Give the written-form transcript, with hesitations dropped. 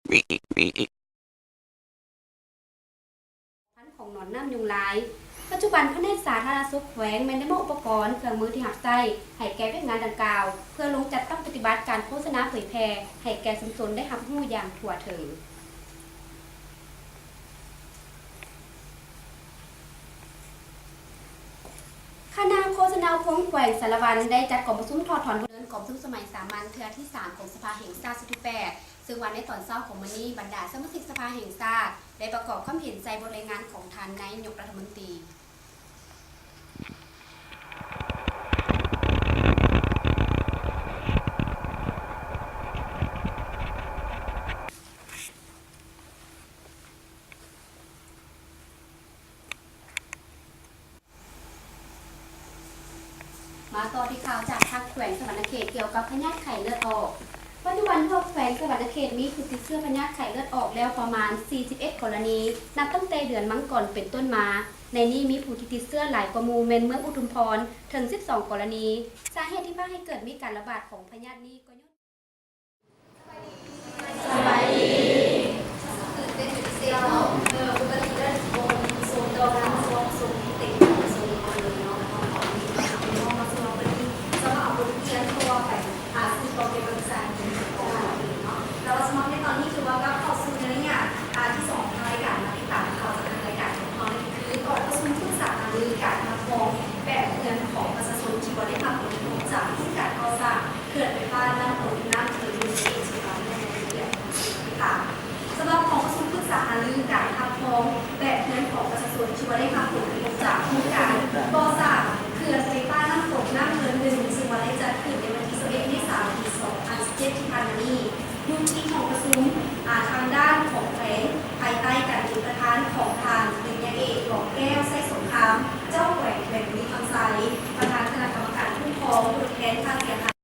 พันธุ์ของหนอนน้ำยุงลายปัจจุบันแผนกสาธารณสุขแขวงแม่นได้มอบอุปกรณ์เครื่องมือที่หักไส้ให้แก่เวทงานดังกล่าวเพื่อลงจัดตั้งปฏิบัติการโฆษณาเผยแพร่ให้แก่ชุมชนได้รับรู้อย่างทั่วถึงคณะโฆษณาพวงแขวงสารวันได้จัดกล่องประชุมทอดถอนบทเรียนกล่องประชุมสมัยสามัญเทื่อที่3ของสภาแห่งชาติสุดที่8ซึ่งวันในตอนเช้าของมื้อนี้บรรดาสมาชิกสภาแห่งชาติได้ประกอบความเห็นใจบทรายงานของท่านนายกรัฐมนตรีมาต่อที่ข่าวจากทางแขวงสวรรณเขตเกี่ยวกับพยาธิไข้เลือดออกปัจจุบันทั่วแขวงสวรรณเขตมีผู้ติดเชื้อพยาธิไข้เลือดออกแล้วประมาณ 41 กรณีนับตั้งแต่เดือนมังกรเป็นต้นมาในนี้มีผู้ที่ติดเชื้อหลายกว่าหมู่เมืองอุทุมพรถึง 12 กรณีสาเหตุที่พาให้เกิดมีการระบาดของพยาธินี้ก็ย้อนสบายดีตื่นเต้นเสียวปกติแล้วโซนตัวน้ำโซนติดโซนอะไรเนาะมาโซนเป็นจะมาเอาบทเรียนตัวไปซึ่งตัวเป็นภาษาอังกฤษเนาะแล้วสมองในตอนนี้คือว่าก็เข้าสู่ในเนี่ยที่2ทางรายการมาติดตามข่าวจากทางรายการของเราคือก่อนประชุมทุกสาขาหรือการมาฟ้องแบบเงินของประชาชนที่บริหารผลประโยชน์จากที่การก่อสร้างเขื่อนไฟฟ้าน้ำฝนน้ำถือมีสิ่งที่เราได้ในเรื่องค่ะสำหรับของประชุมทุกสาขาหรือการทำฟ้องแบบเงินของประชาชนที่บริหารผลประโยชน์จากที่การก่อสร้างเขื่อนไฟฟ้าน้ำฝนน้ำเงินซึ่งวันได้จัดขึ้นในวันที่11 เมษายน ปี 2017 ที่ผ่านมานี้ยุติของประชุมทางด้านของแขวงภายใต้การเป็นประธานของทางปริญญาเอกหลอกแก้วไส้สงครามเจ้าแขวงมีคำไซประธานคณะกรรมการผู้ฟ้องผู้แทนค่าเสียหาย